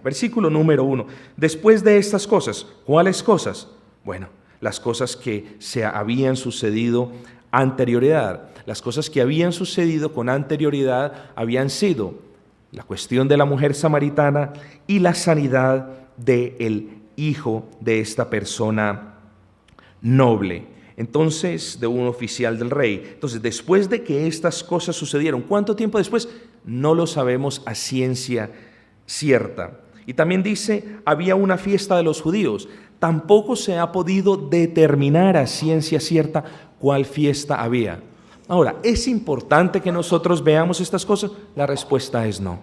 Versículo número 1. Después de estas cosas, ¿cuáles cosas? Bueno, las cosas que se habían sucedido anterioridad. Las cosas que habían sucedido con anterioridad habían sido la cuestión de la mujer samaritana y la sanidad del hijo de esta persona noble. Entonces, de un oficial del rey. Entonces, después de que estas cosas sucedieron, ¿cuánto tiempo después? No lo sabemos a ciencia cierta. Y también dice, había una fiesta de los judíos. Tampoco se ha podido determinar a ciencia cierta cuál fiesta había. Ahora, ¿es importante que nosotros veamos estas cosas? La respuesta es no.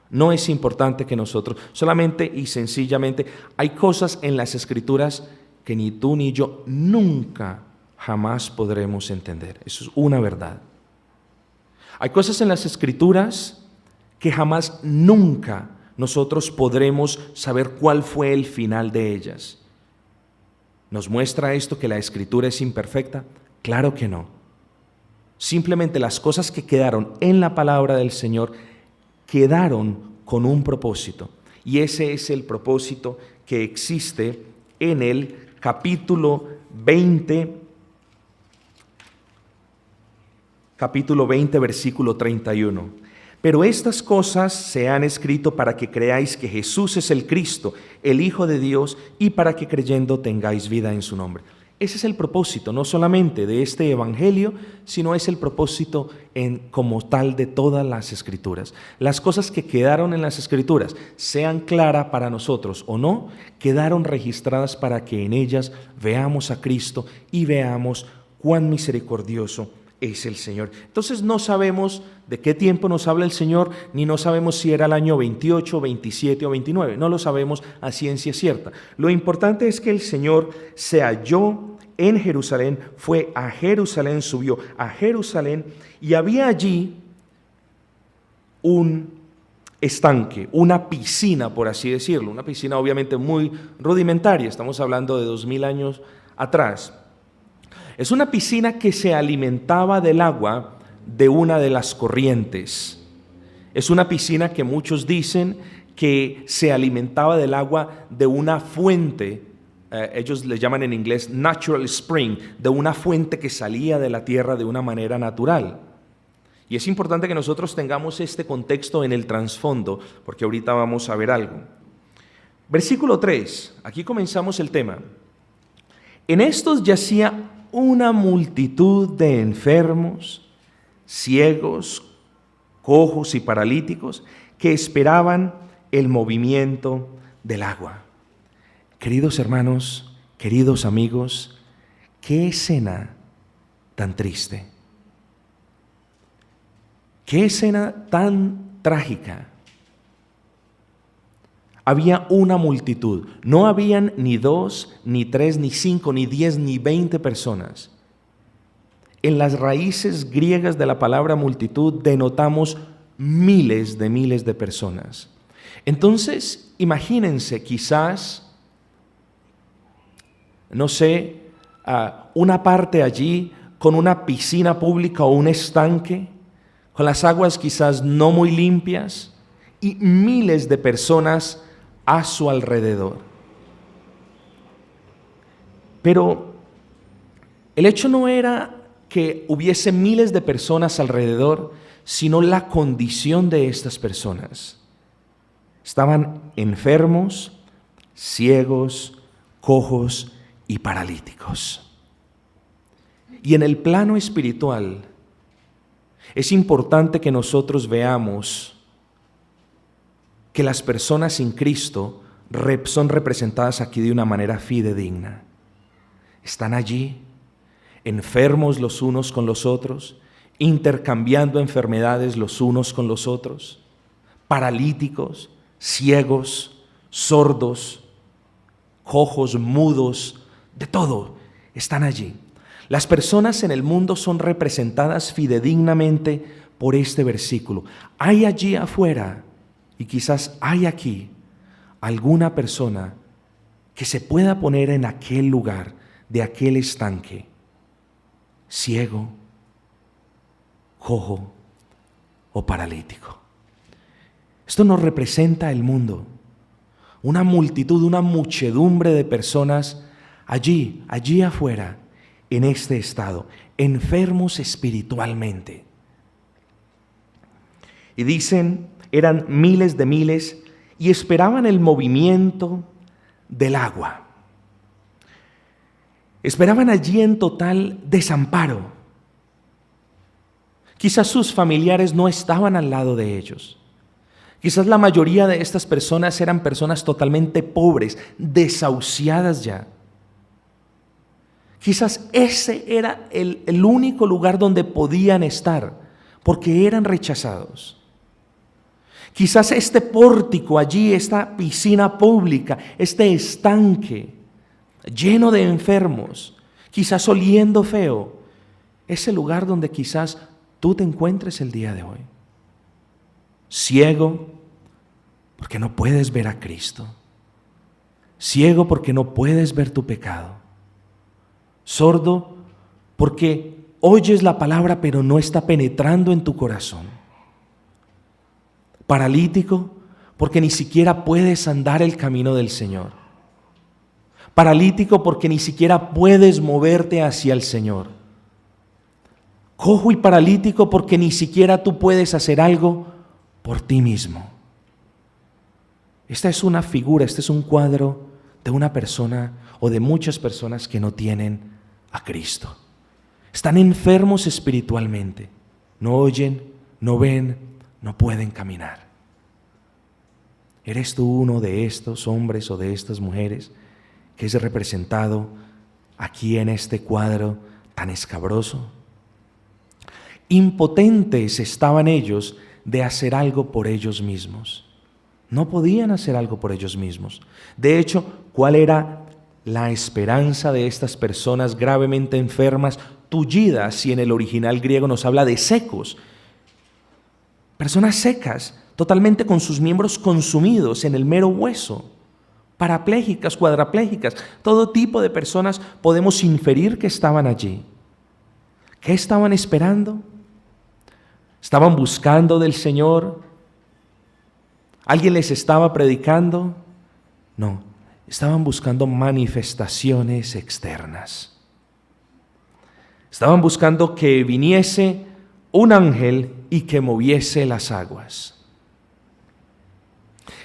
No es importante que nosotros, solamente y sencillamente, hay cosas en las Escrituras que ni tú ni yo nunca, jamás podremos entender. Eso es una verdad. Hay cosas en las Escrituras que jamás, nunca nosotros podremos saber cuál fue el final de ellas. ¿Nos muestra esto que la Escritura es imperfecta? Claro que no. Simplemente las cosas que quedaron en la palabra del Señor quedaron con un propósito. Y ese es el propósito que existe en el capítulo 20, versículo 31. Pero estas cosas se han escrito para que creáis que Jesús es el Cristo, el Hijo de Dios, y para que creyendo tengáis vida en su nombre. Ese es el propósito, no solamente de este evangelio, sino es el propósito como tal de todas las Escrituras. Las cosas que quedaron en las Escrituras, sean claras para nosotros o no, quedaron registradas para que en ellas veamos a Cristo y veamos cuán misericordioso es el Señor. Entonces no sabemos de qué tiempo nos habla el Señor, ni no sabemos si era el año 28, 27 o 29. No lo sabemos a ciencia cierta. Lo importante es que el Señor se halló en Jerusalén, fue a Jerusalén, subió a Jerusalén, y había allí un estanque, una piscina, por así decirlo, una piscina obviamente muy rudimentaria, estamos hablando de 2000 años atrás. Es una piscina que se alimentaba del agua de una de las corrientes. Es una piscina que muchos dicen que se alimentaba del agua de una fuente, ellos le llaman en inglés natural spring, de una fuente que salía de la tierra de una manera natural. Y es importante que nosotros tengamos este contexto en el trasfondo, porque ahorita vamos a ver algo. Versículo 3, aquí comenzamos el tema. En estos yacía una multitud de enfermos, ciegos, cojos y paralíticos que esperaban el movimiento del agua. Queridos hermanos, queridos amigos, qué escena tan triste, qué escena tan trágica. Había una multitud, no habían ni 2, ni 3, ni 5, ni 10, ni 20 personas. En las raíces griegas de la palabra multitud denotamos miles de personas. Entonces, imagínense quizás, no sé, una parte allí con una piscina pública o un estanque, con las aguas quizás no muy limpias y miles de personas a su alrededor. Pero el hecho no era que hubiese miles de personas alrededor, sino la condición de estas personas. Estaban enfermos, ciegos, cojos y paralíticos. Y en el plano espiritual es importante que nosotros veamos que las personas sin Cristo son representadas aquí de una manera fidedigna. Están allí, enfermos los unos con los otros, intercambiando enfermedades los unos con los otros, paralíticos, ciegos, sordos, cojos, mudos, de todo, están allí. Las personas en el mundo son representadas fidedignamente por este versículo. Hay allí afuera, y quizás hay aquí, alguna persona que se pueda poner en aquel lugar, de aquel estanque, ciego, cojo o paralítico. Esto nos representa el mundo. una multitud, una muchedumbre de personas allí afuera, en este estado, enfermos espiritualmente. Y dicen, eran miles de miles y esperaban el movimiento del agua. Esperaban allí en total desamparo. Quizás sus familiares no estaban al lado de ellos. Quizás la mayoría de estas personas eran personas totalmente pobres, desahuciadas ya. Quizás ese era el único lugar donde podían estar, porque eran rechazados. Quizás este pórtico allí, esta piscina pública, este estanque lleno de enfermos, quizás oliendo feo, es el lugar donde quizás tú te encuentres el día de hoy. Ciego porque no puedes ver a Cristo. Ciego porque no puedes ver tu pecado. Sordo porque oyes la palabra pero no está penetrando en tu corazón. Paralítico porque ni siquiera puedes andar el camino del Señor. Paralítico porque ni siquiera puedes moverte hacia el Señor. Cojo y paralítico porque ni siquiera tú puedes hacer algo por ti mismo. Esta es una figura, este es un cuadro de una persona o de muchas personas que no tienen a Cristo. Están enfermos espiritualmente, no oyen, no ven, no pueden caminar. ¿Eres tú uno de estos hombres o de estas mujeres que es representado aquí en este cuadro tan escabroso? Impotentes estaban ellos de hacer algo por ellos mismos. No podían hacer algo por ellos mismos. De hecho, ¿cuál era la esperanza de estas personas gravemente enfermas, tullidas, si en el original griego nos habla de secos? Personas secas, totalmente con sus miembros consumidos en el mero hueso. Parapléjicas, cuadraplégicas, todo tipo de personas podemos inferir que estaban allí. ¿Qué estaban esperando? ¿Estaban buscando del Señor? ¿Alguien les estaba predicando? No, estaban buscando manifestaciones externas. Estaban buscando que viniese un ángel y que moviese las aguas.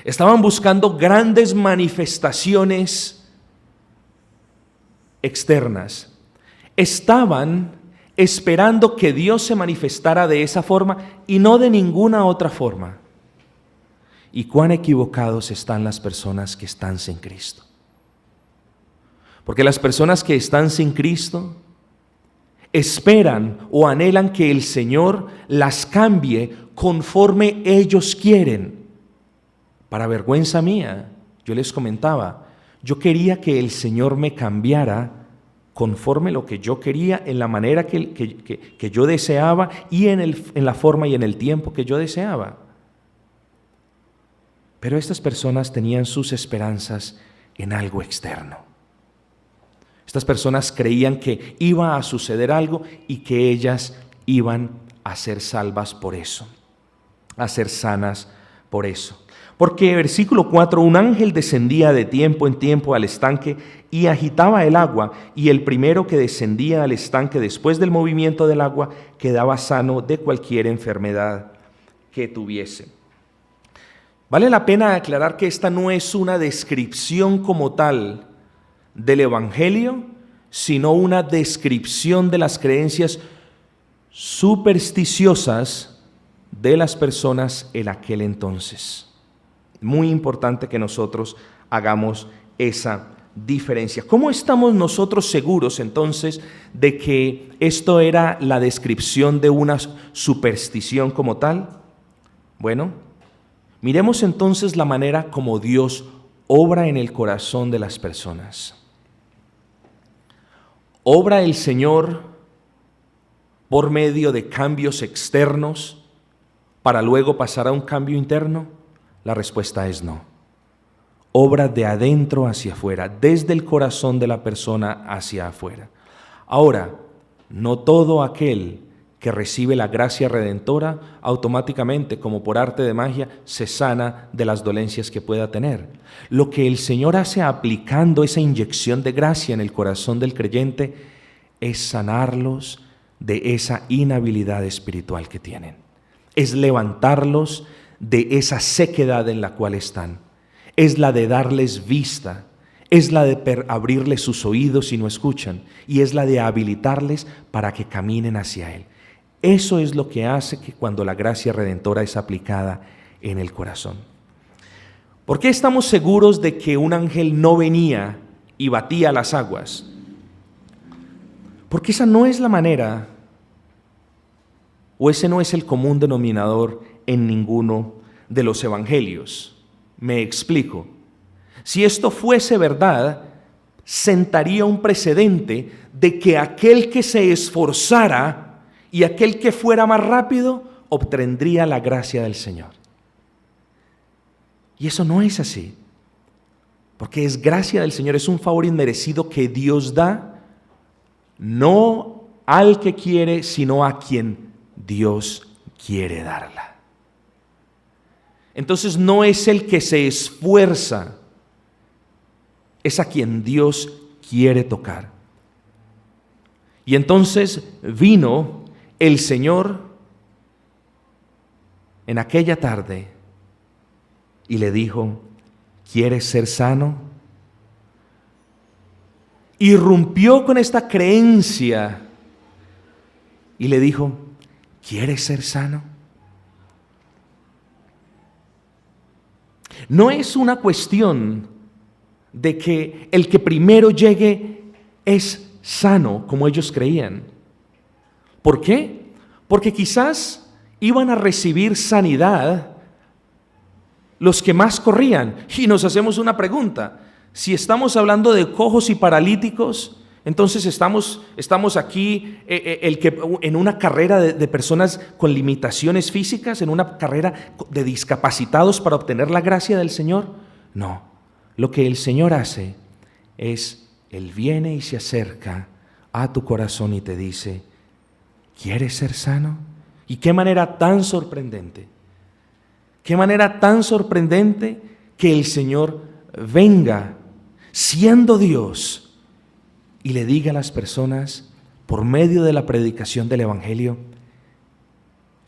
Estaban buscando grandes manifestaciones externas. Estaban esperando que Dios se manifestara de esa forma y no de ninguna otra forma. Y cuán equivocados están las personas que están sin Cristo. Porque las personas que están sin Cristo esperan o anhelan que el Señor las cambie conforme ellos quieren. Para vergüenza mía, yo les comentaba, yo quería que el Señor me cambiara conforme lo que yo quería, en la manera que yo deseaba y en la forma y en el tiempo que yo deseaba. Pero estas personas tenían sus esperanzas en algo externo. Estas personas creían que iba a suceder algo y que ellas iban a ser salvas por eso, a ser sanas por eso. Porque versículo 4, un ángel descendía de tiempo en tiempo al estanque y agitaba el agua, y el primero que descendía al estanque después del movimiento del agua quedaba sano de cualquier enfermedad que tuviese. Vale la pena aclarar que esta no es una descripción como tal del Evangelio, sino una descripción de las creencias supersticiosas de las personas en aquel entonces. Muy importante que nosotros hagamos esa diferencia. ¿Cómo estamos nosotros seguros entonces de que esto era la descripción de una superstición como tal? Bueno, miremos entonces la manera como Dios obra en el corazón de las personas. ¿Obra el Señor por medio de cambios externos para luego pasar a un cambio interno? La respuesta es no. Obra de adentro hacia afuera, desde el corazón de la persona hacia afuera. Ahora, no todo aquel que recibe la gracia redentora, automáticamente, como por arte de magia, se sana de las dolencias que pueda tener. Lo que el Señor hace aplicando esa inyección de gracia en el corazón del creyente es sanarlos de esa inhabilidad espiritual que tienen. Es levantarlos de esa sequedad en la cual están. Es la de darles vista, es la de abrirles sus oídos si no escuchan, y es la de habilitarles para que caminen hacia Él. Eso es lo que hace que cuando la gracia redentora es aplicada en el corazón. ¿Por qué estamos seguros de que un ángel no venía y batía las aguas? Porque esa no es la manera, o ese no es el común denominador en ninguno de los evangelios. Me explico. Si esto fuese verdad, sentaría un precedente de que aquel que se esforzara y aquel que fuera más rápido obtendría la gracia del Señor. Y eso no es así, porque es gracia del Señor, es un favor inmerecido que Dios da, no al que quiere, sino a quien Dios quiere darla. Entonces no es el que se esfuerza, es a quien Dios quiere tocar. Y entonces vino el Señor en aquella tarde y le dijo: ¿quieres ser sano? Irrumpió con esta creencia y le dijo: ¿quieres ser sano? No es una cuestión de que el que primero llegue es sano, como ellos creían. ¿Por qué? Porque quizás iban a recibir sanidad los que más corrían. Y nos hacemos una pregunta: si estamos hablando de cojos y paralíticos, entonces estamos aquí en una carrera de personas con limitaciones físicas, en una carrera de discapacitados para obtener la gracia del Señor. No, lo que el Señor hace es, Él viene y se acerca a tu corazón y te dice: ¿quieres ser sano? Y qué manera tan sorprendente, qué manera tan sorprendente que el Señor venga siendo Dios y le diga a las personas, por medio de la predicación del Evangelio: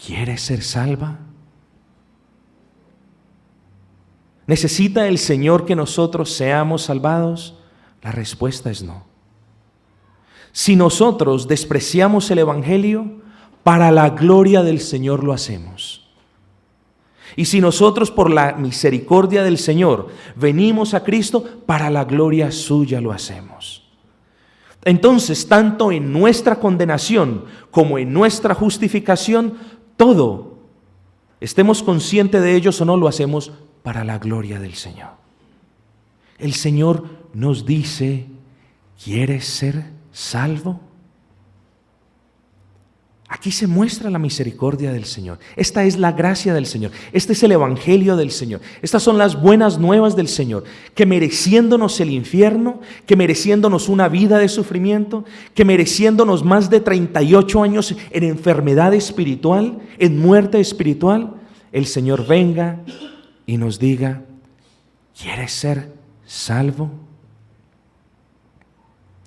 ¿quieres ser salva? ¿Necesita el Señor que nosotros seamos salvados? La respuesta es no. Si nosotros despreciamos el Evangelio, para la gloria del Señor lo hacemos. Y si nosotros por la misericordia del Señor venimos a Cristo, para la gloria suya lo hacemos. Entonces, tanto en nuestra condenación como en nuestra justificación, todo, estemos conscientes de ellos o no, lo hacemos para la gloria del Señor. El Señor nos dice: ¿quieres ser salvo? Aquí se muestra la misericordia del Señor. Esta es la gracia del Señor. Este es el Evangelio del Señor. Estas son las buenas nuevas del Señor, que mereciéndonos el infierno, que mereciéndonos una vida de sufrimiento, que mereciéndonos más de 38 años en enfermedad espiritual, en muerte espiritual, el Señor venga y nos diga: ¿quieres ser salvo?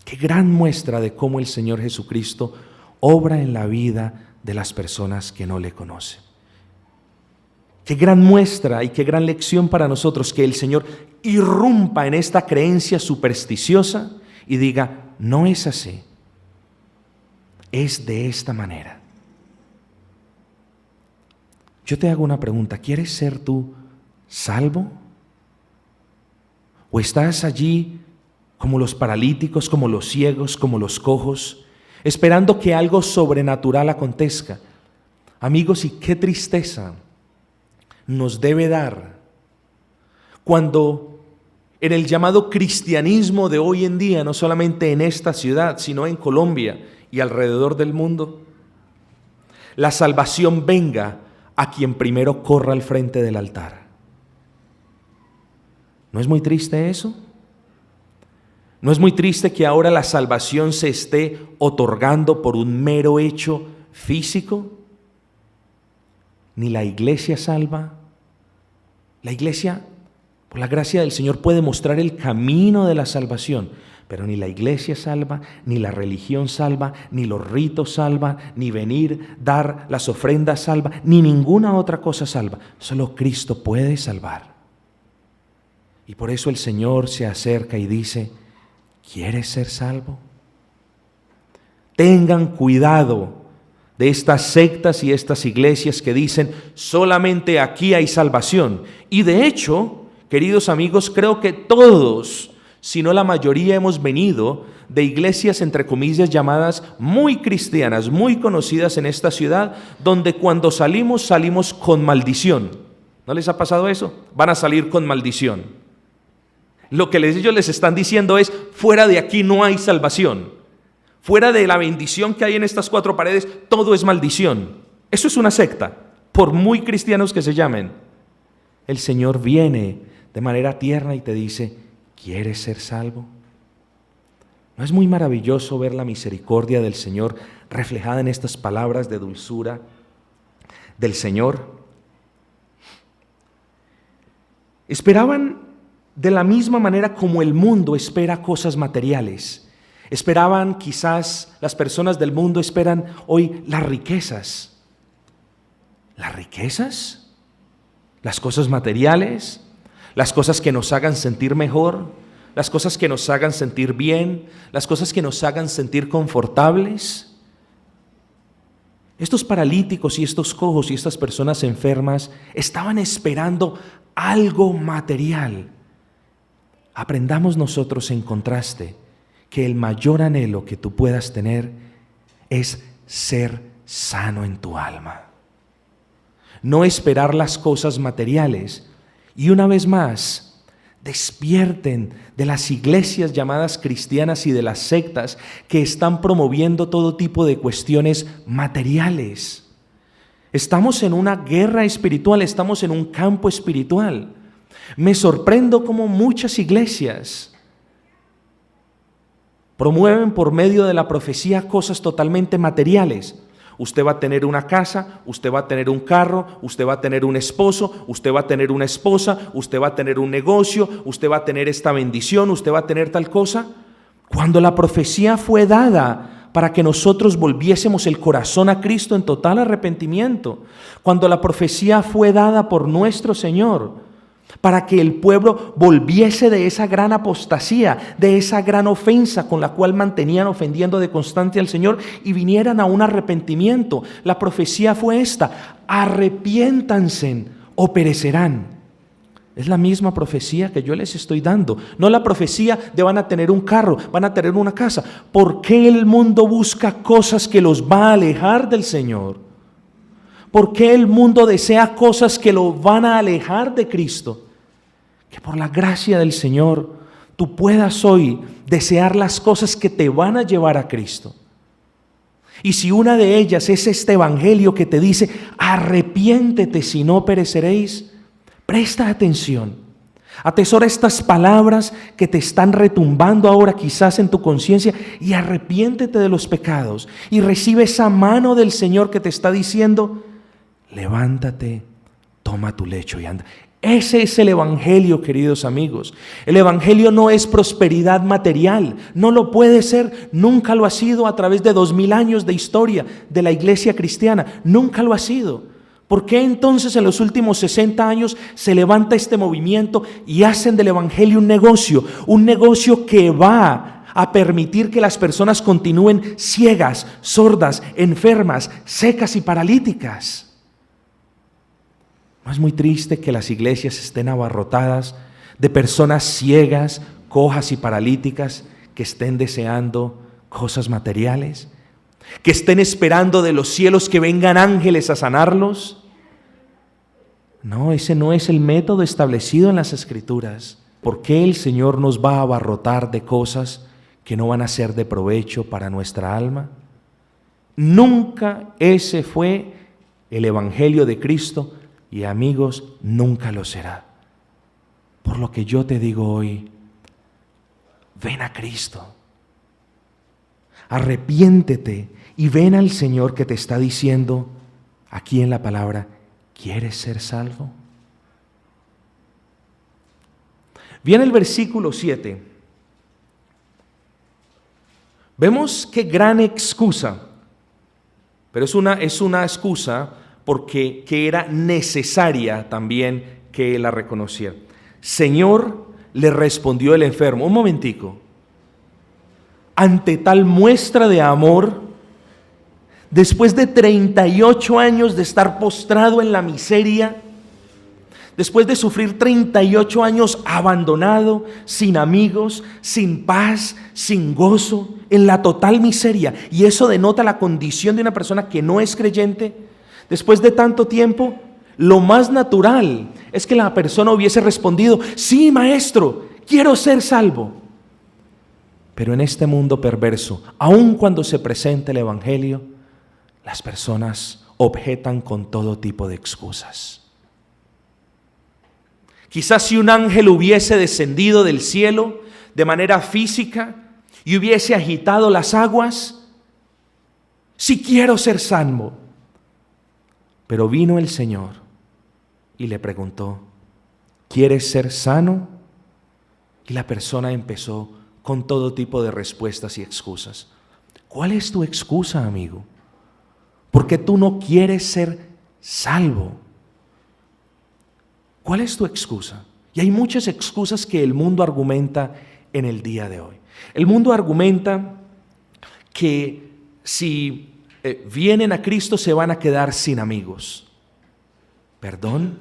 Qué gran muestra de cómo el Señor Jesucristo obra en la vida de las personas que no le conocen. Qué gran muestra y qué gran lección para nosotros que el Señor irrumpa en esta creencia supersticiosa y diga: no es así, es de esta manera. Yo te hago una pregunta: ¿quieres ser tú salvo? ¿O estás allí como los paralíticos, como los ciegos, como los cojos, esperando que algo sobrenatural acontezca? Amigos, y qué tristeza nos debe dar cuando en el llamado cristianismo de hoy en día, no solamente en esta ciudad, sino en Colombia y alrededor del mundo, la salvación venga a quien primero corra al frente del altar. ¿No es muy triste eso? ¿No es muy triste que ahora la salvación se esté otorgando por un mero hecho físico, ni la iglesia salva. La iglesia, por la gracia del Señor, puede mostrar el camino de la salvación, pero ni la iglesia salva, ni la religión salva, ni los ritos salva, ni venir, dar las ofrendas salva, ni ninguna otra cosa salva. Solo Cristo puede salvar. Y por eso el Señor se acerca y dice: ¿quieres ser salvo? Tengan cuidado de estas sectas y estas iglesias que dicen solamente aquí hay salvación. Y de hecho, queridos amigos, creo que todos, si no la mayoría, hemos venido de iglesias, entre comillas, llamadas muy cristianas, muy conocidas en esta ciudad, donde cuando salimos con maldición. ¿No les ha pasado eso? Van a salir con maldición. Lo que ellos les están diciendo es: fuera de aquí no hay salvación. Fuera de la bendición que hay en estas cuatro paredes, todo es maldición. Eso es una secta, por muy cristianos que se llamen. El Señor viene de manera tierna y te dice: ¿quieres ser salvo? ¿No es muy maravilloso ver la misericordia del Señor reflejada en estas palabras de dulzura del Señor? Esperaban de la misma manera como el mundo espera cosas materiales. Esperaban, quizás las personas del mundo esperan hoy las riquezas. ¿Las riquezas? ¿Las cosas materiales? ¿Las cosas que nos hagan sentir mejor? ¿Las cosas que nos hagan sentir bien? ¿Las cosas que nos hagan sentir confortables? Estos paralíticos y estos cojos y estas personas enfermas estaban esperando algo material. Aprendamos nosotros, en contraste, que el mayor anhelo que tú puedas tener es ser sano en tu alma. No esperar las cosas materiales. Y una vez más, despierten de las iglesias llamadas cristianas y de las sectas que están promoviendo todo tipo de cuestiones materiales. Estamos en una guerra espiritual, estamos en un campo espiritual. Me sorprendo cómo muchas iglesias promueven por medio de la profecía cosas totalmente materiales. Usted va a tener una casa, usted va a tener un carro, usted va a tener un esposo, usted va a tener una esposa, usted va a tener un negocio, usted va a tener esta bendición, usted va a tener tal cosa. Cuando la profecía fue dada para que nosotros volviésemos el corazón a Cristo en total arrepentimiento, cuando la profecía fue dada por nuestro Señor, para que el pueblo volviese de esa gran apostasía, de esa gran ofensa con la cual mantenían ofendiendo de constante al Señor, y vinieran a un arrepentimiento. La profecía fue esta: arrepiéntanse o perecerán. Es la misma profecía que yo les estoy dando. No la profecía de van a tener un carro, van a tener una casa. ¿Por qué el mundo busca cosas que los va a alejar del Señor? ¿Por qué el mundo desea cosas que lo van a alejar de Cristo? Que por la gracia del Señor tú puedas hoy desear las cosas que te van a llevar a Cristo. Y si una de ellas es este evangelio que te dice: arrepiéntete, si no pereceréis, presta atención. Atesora estas palabras que te están retumbando ahora quizás en tu conciencia, y arrepiéntete de los pecados y recibe esa mano del Señor que te está diciendo: levántate, toma tu lecho y anda. Ese es el evangelio, queridos amigos. El evangelio no es prosperidad material, no lo puede ser, nunca lo ha sido a través de 2000 años de historia de la iglesia cristiana, nunca lo ha sido. ¿Por qué entonces en los últimos 60 años se levanta este movimiento y hacen del evangelio un negocio que va a permitir que las personas continúen ciegas, sordas, enfermas, secas y paralíticas? ¿No es muy triste que las iglesias estén abarrotadas de personas ciegas, cojas y paralíticas que estén deseando cosas materiales? ¿Que estén esperando de los cielos que vengan ángeles a sanarlos? No, ese no es el método establecido en las Escrituras. ¿Por qué el Señor nos va a abarrotar de cosas que no van a ser de provecho para nuestra alma? Nunca ese fue el evangelio de Cristo. Y amigos, nunca lo será. Por lo que yo te digo hoy, ven a Cristo. Arrepiéntete y ven al Señor que te está diciendo aquí en la palabra, ¿quieres ser salvo? Viene el versículo 7. Vemos qué gran excusa, pero es una excusa porque que era necesaria también que él la reconociera. Señor, le respondió el enfermo, un momentico, ante tal muestra de amor, después de 38 años de estar postrado en la miseria, después de sufrir 38 años abandonado, sin amigos, sin paz, sin gozo, en la total miseria, y eso denota la condición de una persona que no es creyente, después de tanto tiempo, lo más natural es que la persona hubiese respondido, sí, maestro, quiero ser salvo. Pero en este mundo perverso, aun cuando se presente el evangelio, las personas objetan con todo tipo de excusas. Quizás si un ángel hubiese descendido del cielo de manera física y hubiese agitado las aguas, sí quiero ser salvo. Pero vino el Señor y le preguntó, ¿quieres ser sano? Y la persona empezó con todo tipo de respuestas y excusas. ¿Cuál es tu excusa, amigo? ¿Por qué tú no quieres ser salvo? ¿Cuál es tu excusa? Y hay muchas excusas que el mundo argumenta en el día de hoy. El mundo argumenta que si vienen a Cristo se van a quedar sin amigos. ¿Perdón?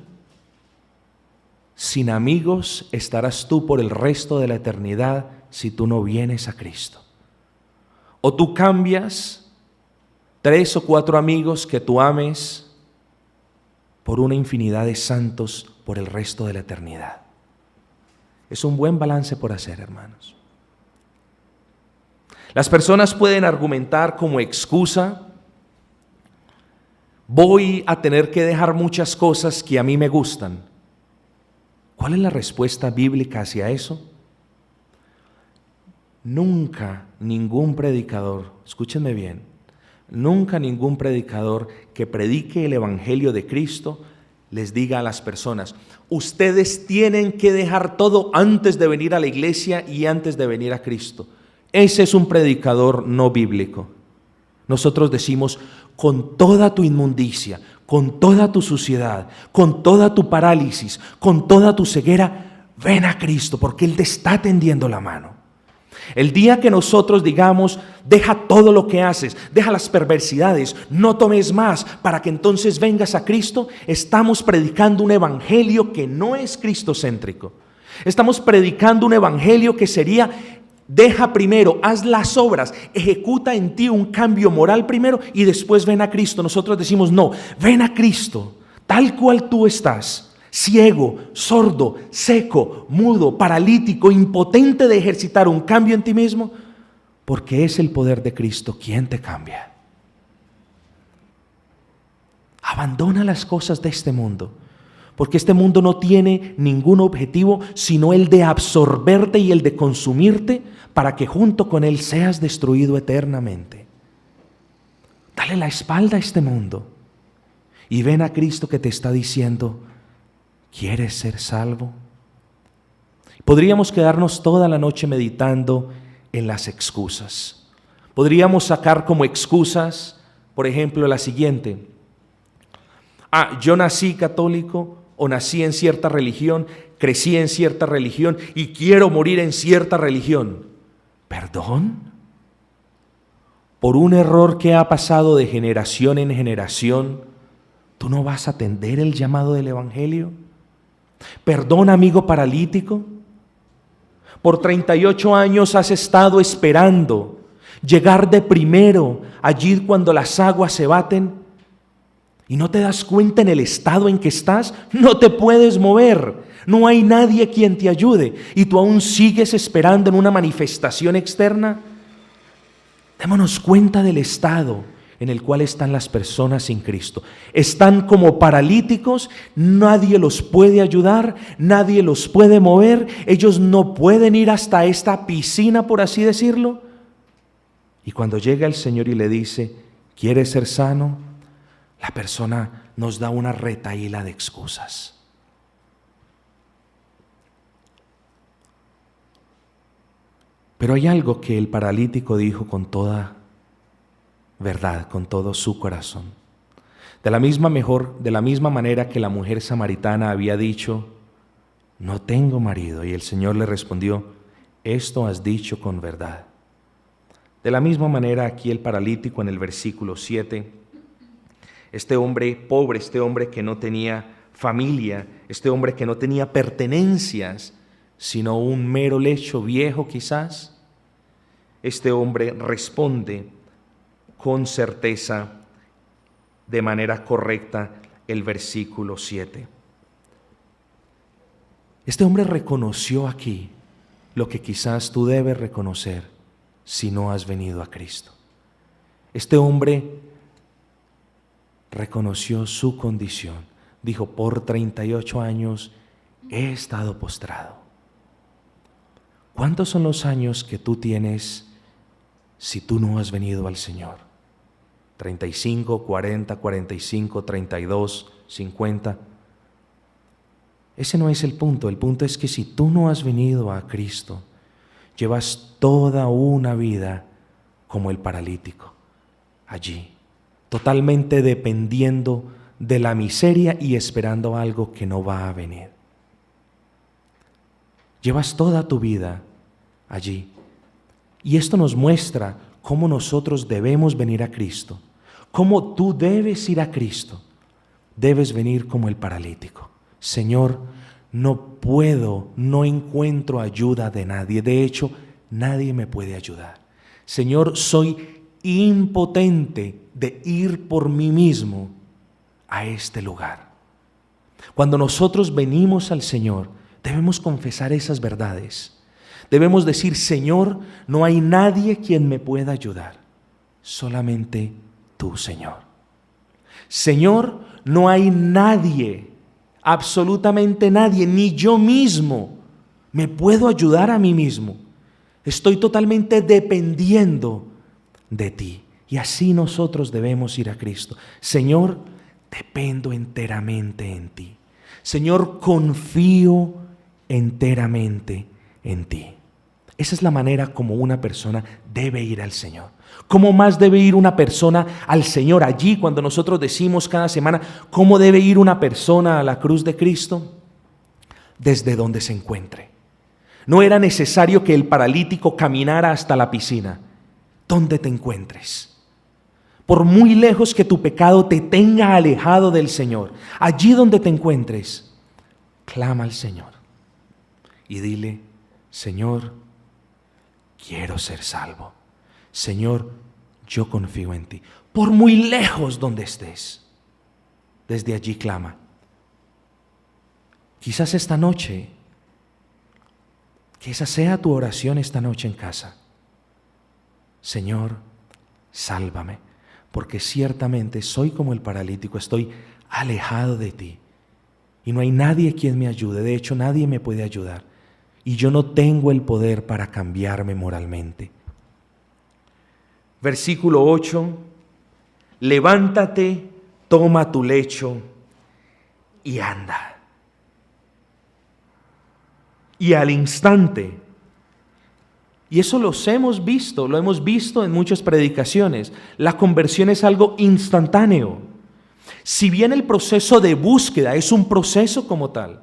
Sin amigos estarás tú por el resto de la eternidad si tú no vienes a Cristo. O tú cambias 3 o 4 amigos que tú ames por una infinidad de santos por el resto de la eternidad. Es un buen balance por hacer, hermanos. Las personas pueden argumentar como excusa, voy a tener que dejar muchas cosas que a mí me gustan. ¿Cuál es la respuesta bíblica hacia eso? Nunca ningún predicador, escúchenme bien, nunca ningún predicador que predique el evangelio de Cristo les diga a las personas, ustedes tienen que dejar todo antes de venir a la iglesia y antes de venir a Cristo. Ese es un predicador no bíblico. Nosotros decimos, con toda tu inmundicia, con toda tu suciedad, con toda tu parálisis, con toda tu ceguera, ven a Cristo porque Él te está tendiendo la mano. El día que nosotros digamos, deja todo lo que haces, deja las perversidades, no tomes más para que entonces vengas a Cristo, estamos predicando un evangelio que no es cristocéntrico. Estamos predicando un evangelio que sería, deja primero, haz las obras, ejecuta en ti un cambio moral primero y después ven a Cristo. Nosotros decimos, no, ven a Cristo, tal cual tú estás. Ciego, sordo, seco, mudo, paralítico, impotente de ejercitar un cambio en ti mismo, porque es el poder de Cristo quien te cambia. Abandona las cosas de este mundo, porque este mundo no tiene ningún objetivo sino el de absorberte y el de consumirte para que junto con él seas destruido eternamente. Dale la espalda a este mundo y ven a Cristo que te está diciendo, ¿quieres ser salvo? Podríamos quedarnos toda la noche meditando en las excusas. Podríamos sacar como excusas, por ejemplo, la siguiente. Yo nací católico o nací en cierta religión, crecí en cierta religión y quiero morir en cierta religión. ¿Perdón? Por un error que ha pasado de generación en generación, ¿tú no vas a atender el llamado del evangelio? Perdón, amigo paralítico, por 38 años has estado esperando llegar de primero allí cuando las aguas se baten y no te das cuenta en el estado en que estás, no te puedes mover, no hay nadie quien te ayude y tú aún sigues esperando en una manifestación externa. Démonos cuenta del estado en el cual están las personas sin Cristo. Están como paralíticos, nadie los puede ayudar, nadie los puede mover, ellos no pueden ir hasta esta piscina, por así decirlo, Y cuando llega el Señor y le dice, ¿quieres ser sano?, la persona nos da una retahíla de excusas. Pero hay algo que el paralítico dijo con toda verdad, con todo su corazón. De la misma manera que la mujer samaritana había dicho, no tengo marido, y el Señor le respondió, esto has dicho con verdad. De la misma manera aquí el paralítico en el versículo 7, este hombre pobre, este hombre que no tenía familia, este hombre que no tenía pertenencias, sino un mero lecho viejo quizás, este hombre responde con certeza, de manera correcta, el versículo 7. Este hombre reconoció aquí lo que quizás tú debes reconocer si no has venido a Cristo. Este hombre reconoció su condición. Dijo, por 38 años he estado postrado. ¿Cuántos son los años que tú tienes si tú no has venido al Señor? 35, 40, 45, 32, 50. Ese no es el punto. El punto es que si tú no has venido a Cristo, llevas toda una vida como el paralítico, allí, totalmente dependiendo de la miseria y esperando algo que no va a venir. Llevas toda tu vida allí. Y esto nos muestra cómo nosotros debemos venir a Cristo. Cómo tú debes ir a Cristo. Debes venir como el paralítico. Señor, no puedo, no encuentro ayuda de nadie. De hecho, nadie me puede ayudar. Señor, soy impotente de ir por mí mismo a este lugar. Cuando nosotros venimos al Señor, debemos confesar esas verdades. Debemos decir, Señor, no hay nadie quien me pueda ayudar, solamente tú, Señor. Señor, no hay nadie, absolutamente nadie, ni yo mismo me puedo ayudar a mí mismo. Estoy totalmente dependiendo de ti. Y así nosotros debemos ir a Cristo. Señor, dependo enteramente en ti. Señor, confío enteramente en ti. Esa es la manera como una persona debe ir al Señor. ¿Cómo más debe ir una persona al Señor allí cuando nosotros decimos cada semana cómo debe ir una persona a la cruz de Cristo? Desde donde se encuentre. No era necesario que el paralítico caminara hasta la piscina. Donde te encuentres. Por muy lejos que tu pecado te tenga alejado del Señor, allí donde te encuentres, clama al Señor y dile, Señor, quiero ser salvo. Señor, yo confío en ti. Por muy lejos donde estés, desde allí clama. Quizás esta noche, que esa sea tu oración esta noche en casa. Señor, sálvame, porque ciertamente soy como el paralítico, estoy alejado de ti y no hay nadie quien me ayude. De hecho, nadie me puede ayudar y yo no tengo el poder para cambiarme moralmente. Versículo 8, levántate, toma tu lecho y anda. Y al instante, y eso lo hemos visto en muchas predicaciones, la conversión es algo instantáneo. Si bien el proceso de búsqueda es un proceso como tal,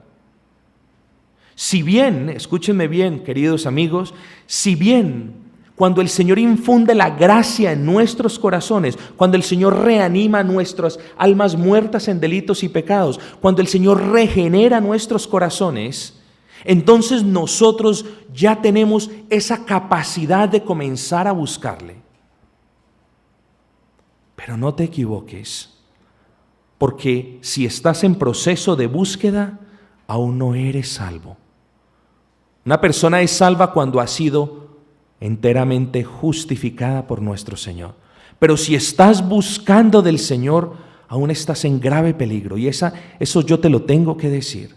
si bien, escúchenme bien, queridos amigos, si bien cuando el Señor infunde la gracia en nuestros corazones, cuando el Señor reanima nuestras almas muertas en delitos y pecados, cuando el Señor regenera nuestros corazones, entonces nosotros ya tenemos esa capacidad de comenzar a buscarle. Pero no te equivoques, porque si estás en proceso de búsqueda, aún no eres salvo. Una persona es salva cuando ha sido enteramente justificada por nuestro Señor. Pero si estás buscando del Señor, aún estás en grave peligro. Y eso yo te lo tengo que decir.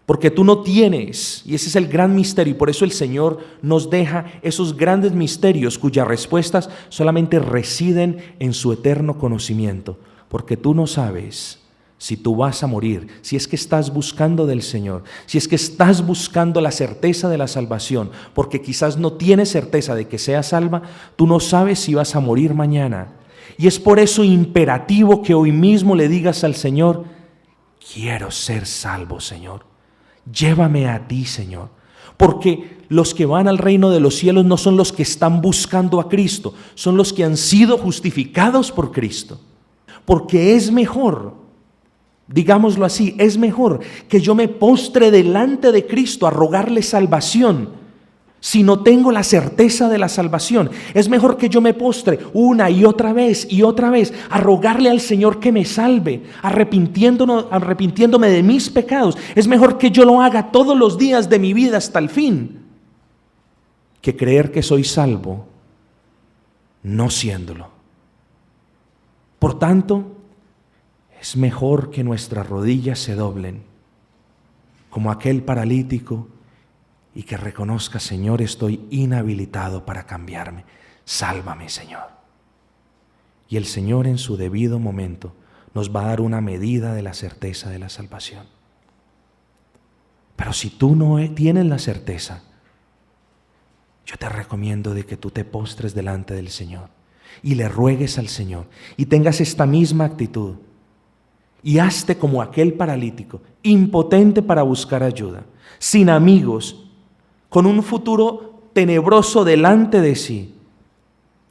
Porque tú no tienes, y ese es el gran misterio, y por eso el Señor nos deja esos grandes misterios cuyas respuestas solamente residen en su eterno conocimiento. Porque tú no sabes si tú vas a morir, si es que estás buscando del Señor, si es que estás buscando la certeza de la salvación, porque quizás no tienes certeza de que seas salva, tú no sabes si vas a morir mañana. Y es por eso imperativo que hoy mismo le digas al Señor: quiero ser salvo, Señor. Llévame a ti, Señor. Porque los que van al reino de los cielos no son los que están buscando a Cristo, son los que han sido justificados por Cristo. Porque es mejor, digámoslo así, es mejor que yo me postre delante de Cristo a rogarle salvación si no tengo la certeza de la salvación. Es mejor que yo me postre una y otra vez a rogarle al Señor que me salve, arrepintiéndome de mis pecados. Es mejor que yo lo haga todos los días de mi vida hasta el fin, que creer que soy salvo no siéndolo. Por tanto, es mejor que nuestras rodillas se doblen como aquel paralítico y que reconozca: Señor, estoy inhabilitado para cambiarme. Sálvame, Señor. Y el Señor en su debido momento nos va a dar una medida de la certeza de la salvación. Pero si tú no tienes la certeza, yo te recomiendo de que tú te postres delante del Señor y le ruegues al Señor y tengas esta misma actitud. Y hazte como aquel paralítico, impotente para buscar ayuda, sin amigos, con un futuro tenebroso delante de sí.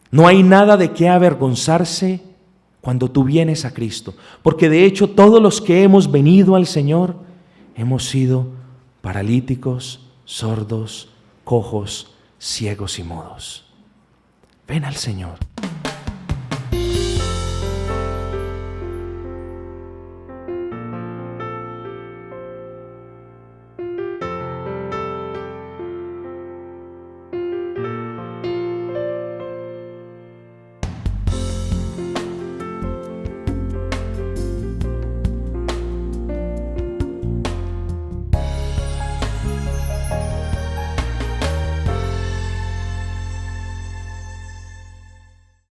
No hay nada de qué avergonzarse cuando tú vienes a Cristo, porque de hecho todos los que hemos venido al Señor hemos sido paralíticos, sordos, cojos, ciegos y mudos. Ven al Señor.